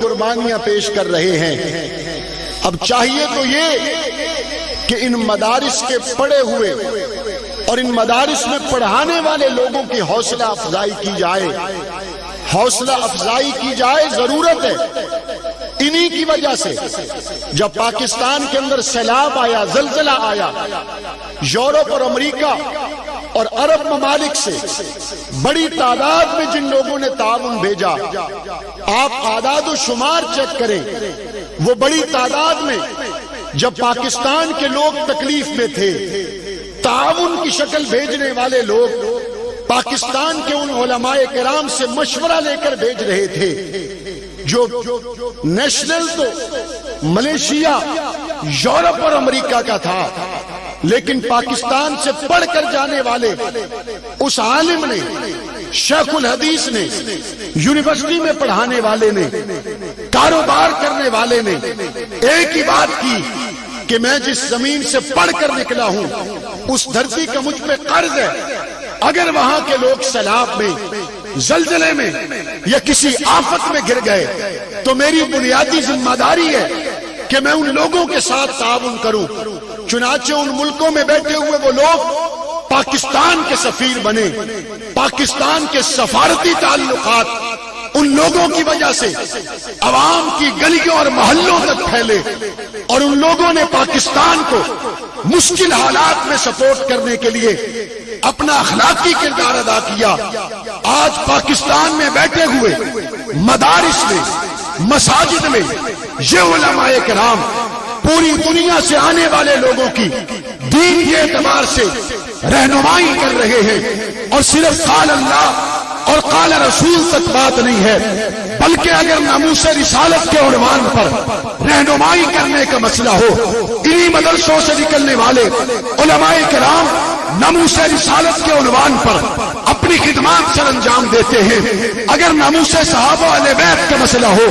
قربانیاں پیش کر رہے ہیں۔ اب چاہیے تو یہ کہ ان مدارس کے پڑھے ہوئے اور ان مدارس میں پڑھانے والے لوگوں کی حوصلہ افزائی کی جائے، حوصلہ افزائی کی جائے، ضرورت ہے۔ انہی کی وجہ سے جب پاکستان کے اندر سیلاب آیا، زلزلہ آیا، یورپ اور امریکہ اور عرب ممالک سے بڑی تعداد میں جن لوگوں نے تعاون بھیجا، آپ اعداد و شمار چیک کریں، وہ بڑی تعداد میں جب پاکستان کے لوگ تکلیف میں تھے، تعاون کی شکل بھیجنے والے لوگ پاکستان کے ان علماء کرام سے مشورہ لے کر بھیج رہے تھے جو نیشنل تو ملیشیا، یورپ اور امریکہ کا تھا، لیکن پاکستان سے پڑھ کر جانے والے اس عالم نے، شیخ الحدیث نے، یونیورسٹی میں پڑھانے والے نے، کاروبار کرنے والے نے ایک ہی بات کی کہ میں جس زمین سے پڑھ کر نکلا ہوں اس دھرتی کا مجھ پہ قرض ہے، اگر وہاں کے لوگ سیلاب میں، زلزلے میں یا کسی آفت میں گر گئے تو میری بنیادی ذمہ داری ہے کہ میں ان لوگوں کے ساتھ تعاون کروں۔ چنانچہ ان ملکوں میں بیٹھے ہوئے وہ لوگ پاکستان کے سفیر بنے، پاکستان کے سفارتی تعلقات ان لوگوں کی وجہ سے عوام کی گلیوں اور محلوں تک پھیلے، اور ان لوگوں نے پاکستان کو مشکل حالات میں سپورٹ کرنے کے لیے اپنا اخلاقی کردار ادا کیا۔ آج پاکستان میں بیٹھے ہوئے مدارس میں، مساجد میں یہ علماء کرام پوری دنیا سے آنے والے لوگوں کی دین کے اعتبار سے رہنمائی کر رہے ہیں، اور صرف قال اللہ اور قال رسول تک بات نہیں ہے، بلکہ اگر ناموس رسالت کے عنوان پر رہنمائی کرنے کا مسئلہ ہو، انہی مدرسوں سے نکلنے والے علماء کرام ناموس رسالت کے عنوان پر اپنی خدمات سر انجام دیتے ہیں۔ اگر ناموس صحابہ اہل بیت کا مسئلہ ہو،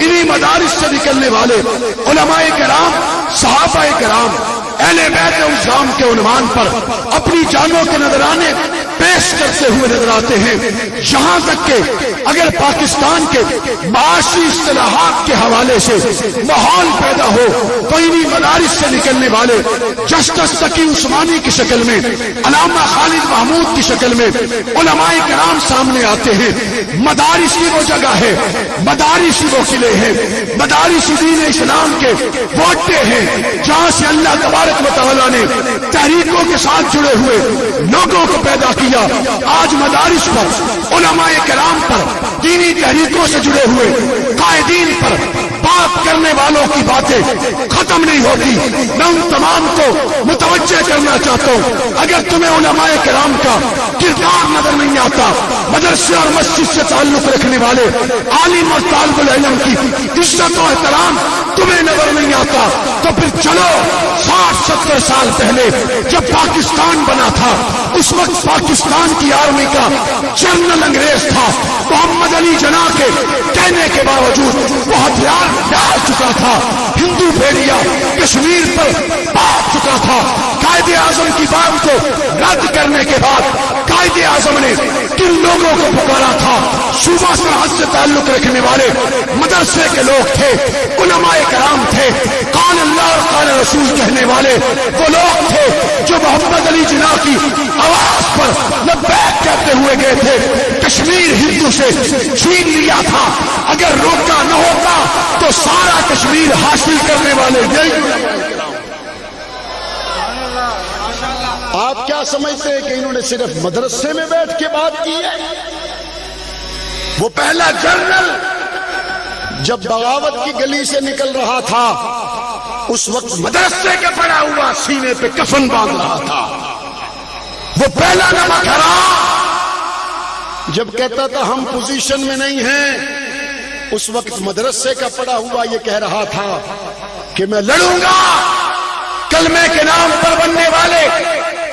انہی مدارس سے نکلنے والے علماء کرام، صحابہ کرام، اہل بیت الزام کے عنوان پر اپنی جانوں کے نذرانے پیش کرتے ہوئے نظر آتے ہیں۔ یہاں تک کہ اگر پاکستان کے معاشی اصطلاحات کے حوالے سے ماحول پیدا ہو تو انہی مدارس سے نکلنے والے جسٹس تقی عثمانی کی شکل میں، علامہ خالد محمود کی شکل میں علماء کرام سامنے آتے ہیں۔ مدارس کی وہ جگہ ہے، مدارس کی وہ قلعے ہیں، مدارس دین اسلام کے وہ اڈے ہیں جہاں سے اللہ تبارک و تعالیٰ نے تحریکوں کے ساتھ جڑے ہوئے لوگوں کو پیدا کیا۔ آج مدارس پر، علماء کرام پر، دینی تحریکوں سے جڑے ہوئے قائدین پر بات کرنے والوں کی باتیں ختم نہیں ہوتی۔ میں ان تمام کو متوجہ کرنا چاہتا ہوں، اگر تمہیں علماء کرام کا کردار نظر نہیں آتا، مدرسے اور مسجد سے تعلق رکھنے والے عالم اور طالب العلم کی عزت و احترام تمہیں نظر نہیں آتا، تو پھر چلو 60-70 سال پہلے جب پاکستان بنا تھا، اس وقت پاکستان کی آرمی کا جنرل انگریز تھا، محمد علی جناح کے کہنے کے باوجود وہ ہتھیار ڈال چکا تھا، ہندو بھیڑیا کشمیر پر پاک چکا تھا۔ قائد اعظم کی بات کو رد کرنے کے بعد قائد اعظم نے کن لوگوں کو پکارا تھا؟ صوبہ سرحد سے تعلق رکھنے والے مدرسے کے لوگ تھے، علماء کرام تھے، قال اللہ اور قال رسول کہنے والے وہ لوگ تھے جو محمد علی جناح کی آواز پر لبیک کہتے ہوئے گئے تھے۔ کشمیر ہندو سے چھین لیا تھا، اگر روکا نہ ہوتا تو سارا کشمیر حاصل کرنے والے یہی۔ آپ کیا سمجھتے ہیں کہ انہوں نے صرف مدرسے میں بیٹھ کے بات کی ہے؟ وہ پہلا جنرل جب بغاوت کی گلی سے نکل رہا تھا اس وقت مدرسے کا پڑا ہوا سینے پہ کفن باندھ رہا تھا۔ وہ پہلا نمک حرام جب کہتا تھا ہم پوزیشن میں نہیں ہیں، اس وقت مدرسے کا پڑا ہوا یہ کہہ رہا تھا کہ میں لڑوں گا کلمے کے نام پر بننے والے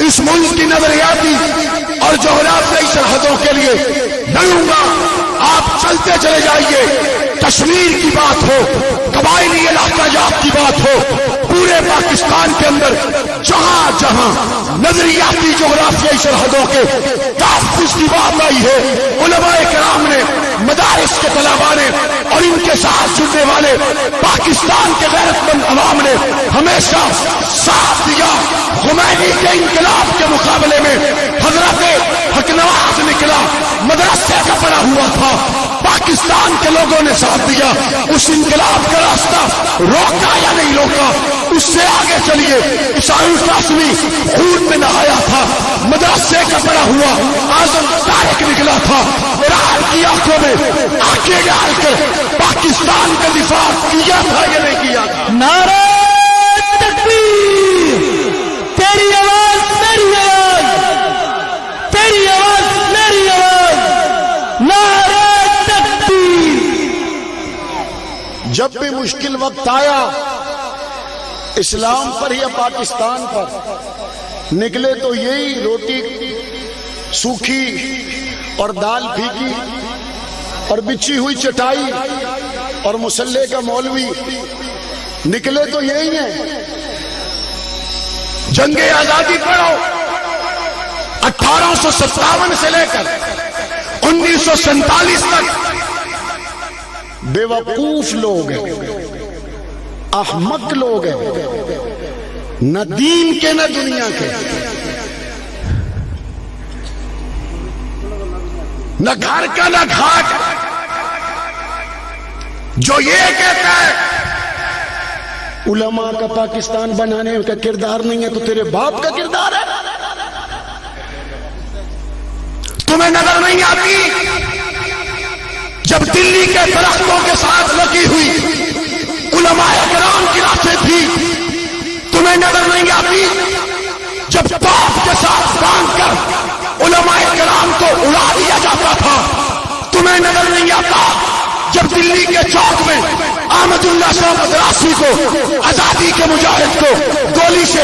اس ملک کی نظریاتی اور جغرافیائی سرحدوں کے لیے لڑوں گا۔ آپ چلتے چلے جائیے، کشمیر کی بات ہو، قبائلی علاقہ جات کی بات ہو، پورے پاکستان کے اندر جہاں جہاں نظریاتی جغرافیائی سرحدوں کے تحفظ کی بات آئی ہے، علماء کرام نے مدارس کے طلباء نے اور ان کے ساتھ جڑنے والے پاکستان کے غیرت مند عوام نے ہمیشہ ساتھ دیا۔ خمینی کے انقلاب کے مقابلے میں حضرت حق نواز نکلا، مدرسے کا پڑا ہوا تھا، پاکستان کے لوگوں نے ساتھ دیا۔ اس انقلاب کا راستہ روکا یا نہیں روکا؟ اس سے آگے چلیے۔ عیسائی قاسمی خون میں نہایا تھا، مدرسے کا پڑا ہوا اعظم طارق نکلا تھا، ایران کی آنکھوں میں آنکھیں ڈال کر پاکستان کا دفاع کیا تھا یا نہیں کیا تھا؟ نعرہ تکبیر، تیری آواز میری آواز، تیری آواز میری آواز، نعرہ تکبیر۔ جب بھی مشکل وقت آیا اسلام پر یا پاکستان پر، نکلے تو یہی روٹی سوکھی اور دال پھیکی اور بچھی ہوئی چٹائی اور مسلح کا مولوی، نکلے تو یہی ہیں۔ جنگ آزادی پڑھو، 1857 سے لے کر 1947 تک بے وقوف لوگ ہیں، احمق لوگ ہیں، نہ دین کے نہ دنیا کے، نہ گھر کا نہ گھاٹ، جو یہ کہتا ہے علماء کا پاکستان بنانے کا کردار نہیں ہے تو تیرے باپ کا کردار ہے۔ تمہیں نظر نہیں آتی جب دلی کے درختوں کے ساتھ لگی ہوئی علماء کرام کی لاشیں تھی؟ تمہیں نظر نہیں آتی جب باپ کے ساتھ باندھ کر علماء کرام کو اڑا دیا جاتا تھا؟ تمہیں نظر نہیں آتا جب دلی کے چوک میں احمد اللہ شاہ مدراسی کو، آزادی کے مجاہد کو گولی سے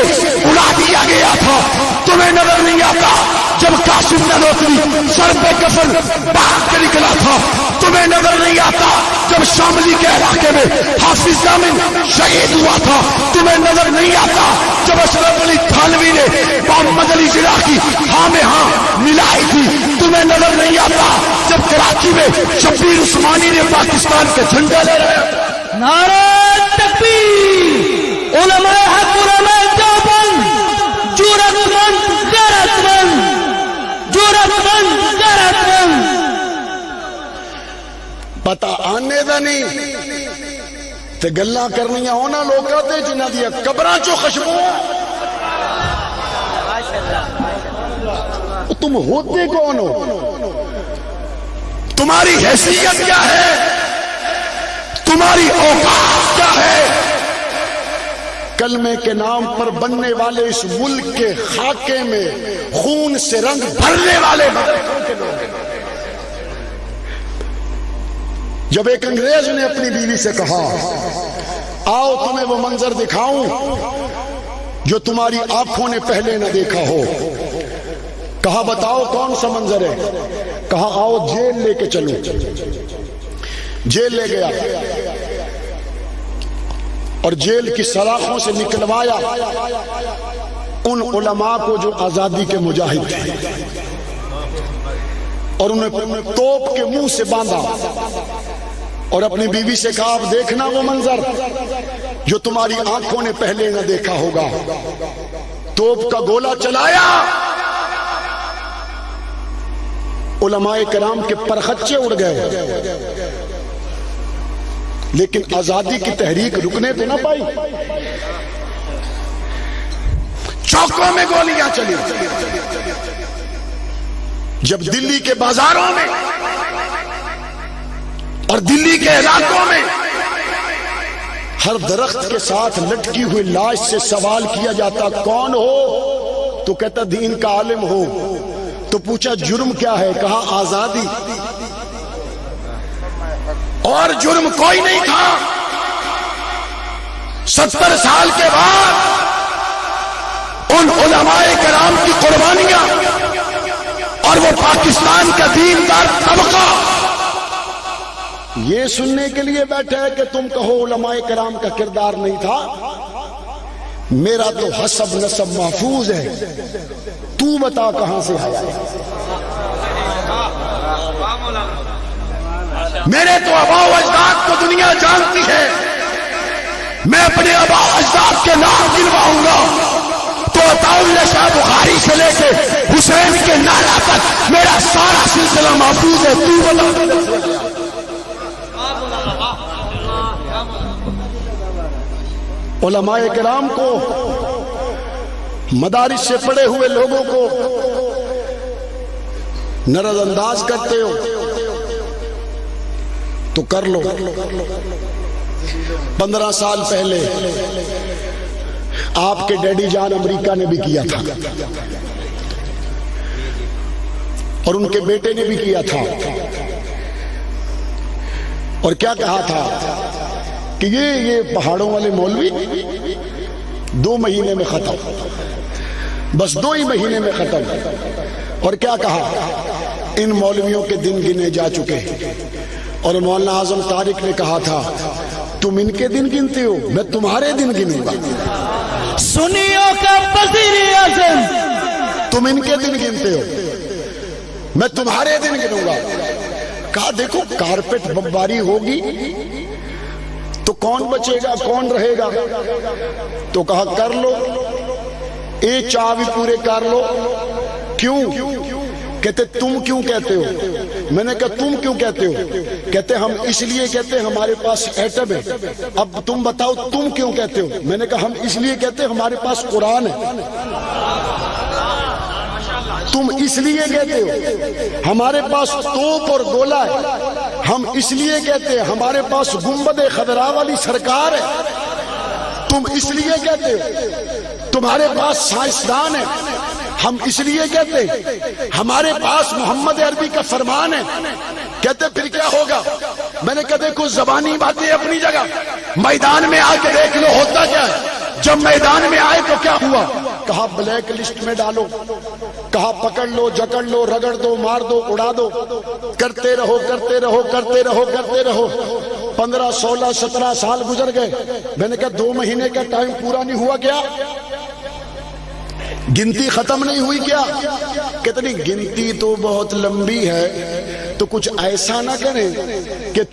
اڑا دیا گیا تھا؟ تمہیں نظر نہیں آتا جب قاسم نانوتوی سر پہ کفن باندھ کے نکلا تھا؟ تمہیں نظر نہیں آتا جب شاملی کے علاقے میں حافظ ضامن شہید ہوا تھا؟ تمہیں نظر نہیں آتا جب اشرف علی تھانوی نے محمد علی جناح کی ہاں میں ہاں ملائی تھی؟ تمہیں نظر نہیں آتا جب کراچی میں شبیر عثمانی نے پاکستان کے جھنڈا لے رہا تھا؟ نعرہ تکبیر، علماء حق، علماء دیوبند، جرأت مند، غیرت مند، جرأت مند، غیرت مند۔ پتا آنے دا نہیں تے گلاں کرنیاں ہونا لوکاں تے جنہاں دی قبراں چوں خوشبو۔ تم ہوتے کون ہو؟ تمہاری حیثیت کیا ہے؟ تمہاری اوقات کیا ہے؟ کلمے کے نام پر بننے والے اس ملک کے خاکے میں خون سے رنگ بھرنے والے جب ایک انگریز نے اپنی بیوی سے کہا آؤ تمہیں وہ منظر دکھاؤں جو تمہاری آنکھوں نے پہلے نہ دیکھا ہو، کہا بتاؤ کون سا منظر ہے؟ کہا آؤ جیل لے کے چلو۔ جیل لے گیا اور جیل کی سلاخوں سے نکلوایا ان علماء کو جو آزادی کے مجاہد تھے، اور انہیں توپ کے منہ سے باندھا اور اپنی بیوی سے کہا اب دیکھنا وہ منظر جو تمہاری آنکھوں نے پہلے نہ دیکھا ہوگا۔ توپ کا گولہ چلایا، علماء کرام کے پرخچے اڑ گئے، لیکن آزادی کی تحریک رکنے تو نہ پائی۔ چوکوں میں گولیاں چلی، جب دلی کے بازاروں میں اور دلی کے علاقوں میں ہر درخت کے ساتھ لٹکی ہوئی لاش سے سوال کیا جاتا کون ہو؟ تو کہتا دین کا عالم ہو۔ تو پوچھا جرم کیا ہے؟ کہا آزادی۔ اور جرم کوئی نہیں تھا۔ 70 سال کے بعد ان علماء کرام کی قربانیاں اور وہ پاکستان کا دیندار طبقہ یہ سننے کے لیے بیٹھے ہے کہ تم کہو علماء کرام کا کردار نہیں تھا۔ میرا تو حسب نسب محفوظ ہے، تو بتا کہاں سے آیا ہے؟ میرے تو آبا و اجداد کو دنیا جانتی ہے، میں اپنے آبا و اجداد کے نام گنواؤں گا تو عطاءاللہ شاہ بخاری سے لے کے حسین کے نانا تک میرا سارا سلسلہ محفوظ ہے. تو بتا. علماء کرام کو، مدارس سے پڑھے ہوئے لوگوں کو نظر انداز کرتے ہو تو کر لو. 15 سال پہلے آپ کے ڈیڈی جان امریکہ نے بھی کیا تھا اور ان کے بیٹے نے بھی کیا تھا، اور کیا کہا تھا کہ یہ پہاڑوں والے مولوی 2 مہینے میں ختم، بس 2 ہی مہینے میں ختم. اور کیا کہا؟ ان مولویوں کے دن گنے جا چکے. اور مولانا اعظم طارق نے کہا تھا تم ان کے دن گنتے ہو، میں تمہارے دن گنوں گا. سنیوں کا وزیر اعظم، تم ان کے دن گنتے ہو، میں تمہارے دن گنوں گا. کہا دیکھو کارپیٹ بمباری ہوگی تو کون بچے گا، کون رہے گا؟ تو کہا کر لو، ایک چاہ بھی پورے کر لو. کیوں؟ کہتے تم کیوں کہتے ہو؟ میں نے کہا تم کیوں کہتے ہو؟ کہتے ہم اس لیے کہتے ہیں ہمارے پاس ایٹم ہے. اب تم بتاؤ تم کیوں کہتے ہو؟ میں نے کہا ہم اس لیے کہتے ہیں ہمارے پاس قرآن ہے. تم اس لیے کہتے ہو ہمارے پاس توپ اور گولا ہے. ہم اس لیے کہتے ہیں ہمارے پاس گنبد خضرا والی سرکار ہے. تم اس لیے کہتے ہو تمہارے پاس سائنسدان ہے. ہم اس لیے کہتے ہیں ہمارے پاس محمد عربی کا فرمان ہے. کہتے پھر کیا ہوگا؟ میں نے کہا دیکھو زبانی باتیں اپنی جگہ، میدان میں آ کے دیکھ لو ہوتا کیا ہے. جب میدان میں آئے تو کیا ہوا؟ کہا بلیک لسٹ میں ڈالو، کہا پکڑ لو، جکڑ لو، رگڑ دو، مار دو، اڑا دو. کرتے رہو کرتے رہو کرتے رہو کرتے رہو. 15 16 17 سال گزر گئے. میں نے کہا 2 مہینے کا ٹائم پورا نہیں ہوا کیا؟ گنتی ختم نہیں ہوئی کیا؟ کتنی گنتی تو بہت لمبی ہے. تو کچھ ایسا نہ کریں کہ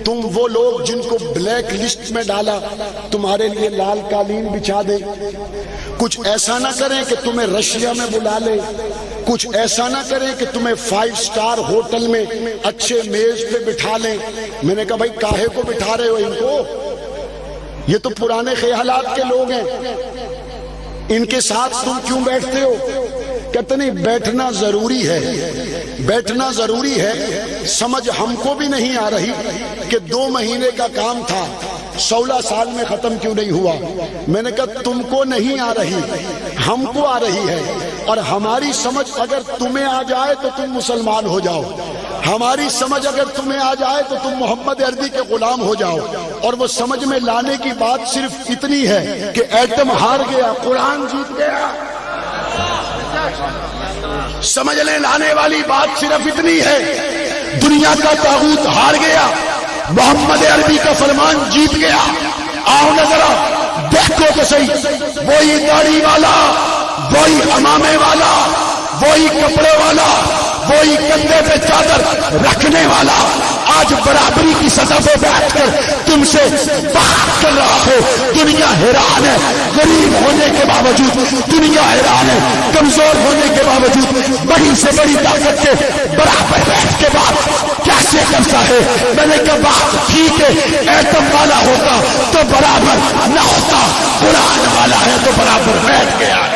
تم وہ لوگ جن کو بلیک لسٹ میں ڈالا تمہارے لیے لال قالین بچھا دے. کچھ ایسا نہ کریں کہ تمہیں رشیا میں بلا لے. کچھ ایسا نہ کریں کہ تمہیں 5 سٹار ہوٹل میں اچھے میز پہ بٹھا لیں. میں نے کہا بھائی کاہے کو بٹھا رہے ہو ان کو؟ یہ تو پرانے خیالات کے لوگ ہیں، ان کے ساتھ تم کیوں بیٹھتے ہو؟ کہتے نہیں بیٹھنا ضروری ہے، بیٹھنا ضروری ہے. سمجھ ہم کو بھی نہیں آ رہی کہ 2 مہینے کا کام تھا 16 سال میں ختم کیوں نہیں ہوا. میں نے کہا تم کو نہیں آ رہی، ہم کو آ رہی ہے. اور ہماری سمجھ اگر تمہیں آ جائے تو تم مسلمان ہو جاؤ، ہماری سمجھ اگر تمہیں آ جائے تو تم محمد عربی کے غلام ہو جاؤ. اور وہ سمجھ میں لانے کی بات صرف اتنی ہے کہ ایٹم ہار گیا، قرآن جیت گیا. سمجھ لیں لانے والی بات صرف اتنی ہے، دنیا کا طاغوت ہار گیا، محمد عربی کا فرمان جیت گیا. آؤ نظر دیکھو تو صحیح، وہی داڑھی والا، وہی امامے والا، وہی کپڑے والا، وہی کندھے پہ چادر رکھنے والا آج برابری کی سطح پہ بیٹھ کر تم سے بات کر رہا ہو. دنیا حیران ہے، غریب ہونے کے باوجود دنیا حیران ہے، کمزور ہونے کے باوجود بڑی سے بڑی طاقت کے برابر بیٹھ کے بات کیسے کرتا ہے. میں نے کہا بات ٹھیک ہے، ایٹم والا ہوتا تو برابر نہ ہوتا، قرآن والا ہے تو برابر بیٹھ گیا ہے.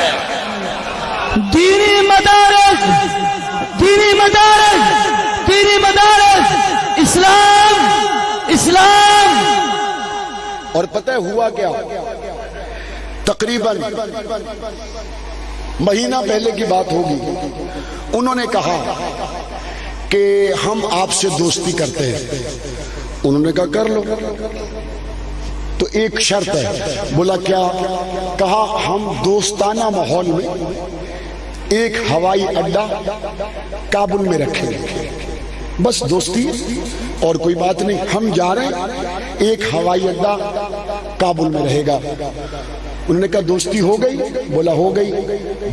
دینی مدارس، دینی مدارس، دینی مدارس، اسلام، اسلام. اور پتہ ہوا کیا؟ تقریباً مہینہ پہلے کی بات ہوگی، انہوں نے کہا کہ ہم آپ سے دوستی کرتے ہیں. انہوں نے کہا کر لو. تو ایک شرط ہے. بولا کیا؟ کہا ہم دوستانہ ماحول میں ایک ہوائی اڈا کابل میں رکھیں گے، بس دوستی اور کوئی بات نہیں. ہم جا رہے ہیں، ایک ہوائی اڈا کابل میں رہے گا. انہوں نے کہا دوستی ہو گئی؟ بولا ہو گئی.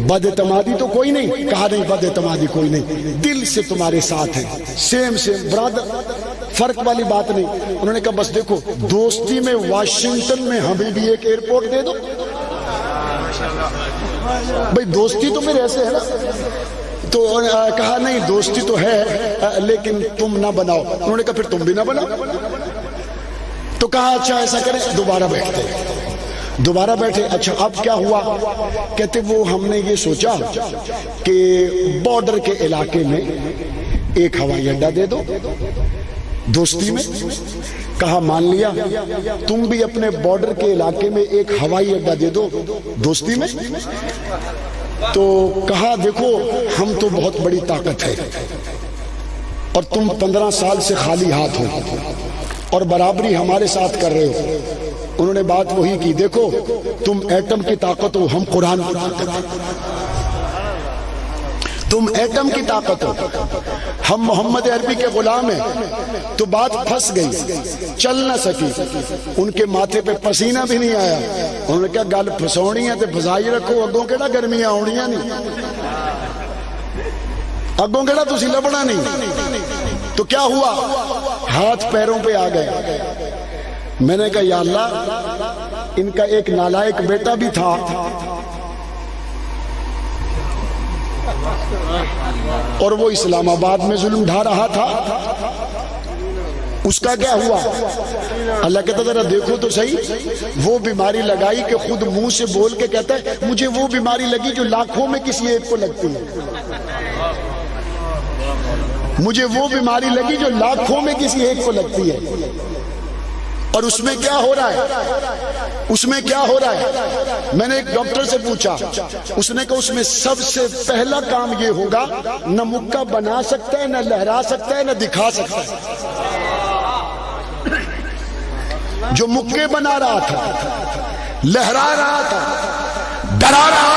بد اعتمادی تو کوئی نہیں؟ کہا نہیں بد اعتمادی کوئی نہیں، دل سے تمہارے ساتھ ہیں، سیم برادر. فرق والی بات نہیں. انہوں نے کہا بس دیکھو دوستی میں واشنگٹن میں ہمیں بھی ایک ایئرپورٹ دے دو. بھئی دوستی تو میرے ایسے ہے نا. تو کہا نہیں دوستی تو ہے لیکن تم نہ بناؤ. انہوں نے کہا پھر تم بھی نہ بناؤ. تو کہا اچھا ایسا کریں دوبارہ بیٹھے. اچھا اب کیا ہوا؟ کہتے وہ ہم نے یہ سوچا کہ بارڈر کے علاقے میں ایک ہوائی اڈہ دے دو دوستی میں. کہا مان لیا. تم بھی اپنے بارڈر کے علاقے میں ایک ہوائی اڈہ دے دو دوستی میں. تو کہا دیکھو ہم تو بہت بڑی طاقت ہے اور تم 15 سال سے خالی ہاتھ ہو اور برابری ہمارے ساتھ کر رہے ہو. انہوں نے بات وہی کی. دیکھو تم ایٹم کی طاقت ہو, ہم قرآن. تم ایٹم کی طاقت ہو, ہم محمد عربی کے غلام ہیں. تو بات پھنس گئی, چل نہ سکی. ان کے ماتھے پہ پسینہ بھی نہیں آیا. انہوں نے کہا گل پھسونی ہے تے پھسائی رکھو, اگوں کہڑا گرمیاں آنیاں نہیں, اگوں کہڑا تسی لبنا نہیں. تو کیا ہوا؟ ہاتھ پیروں پہ آ گئے. میں نے کہا یا اللہ ان کا ایک نالائق بیٹا بھی تھا اور وہ اسلام آباد میں ظلم ڈھا رہا تھا. اس کا کیا ہوا؟ اللہ کہتا ذرا دیکھو تو صحیح. وہ بیماری لگائی کہ خود منہ سے بول کے کہتا ہے مجھے وہ بیماری لگی جو لاکھوں میں کسی ایک کو لگتی ہے. مجھے وہ بیماری لگی جو لاکھوں میں کسی ایک کو لگتی ہے. اور اس میں کیا ہو رہا ہے؟ میں نے ایک ڈاکٹر سے پوچھا. اس نے کہا اس میں سب سے پہلا کام یہ ہوگا نہ مکہ بنا سکتا ہے, نہ لہرا سکتا ہے, نہ دکھا سکتا ہے. جو مکے بنا رہا تھا, لہرا رہا تھا, ڈرا رہا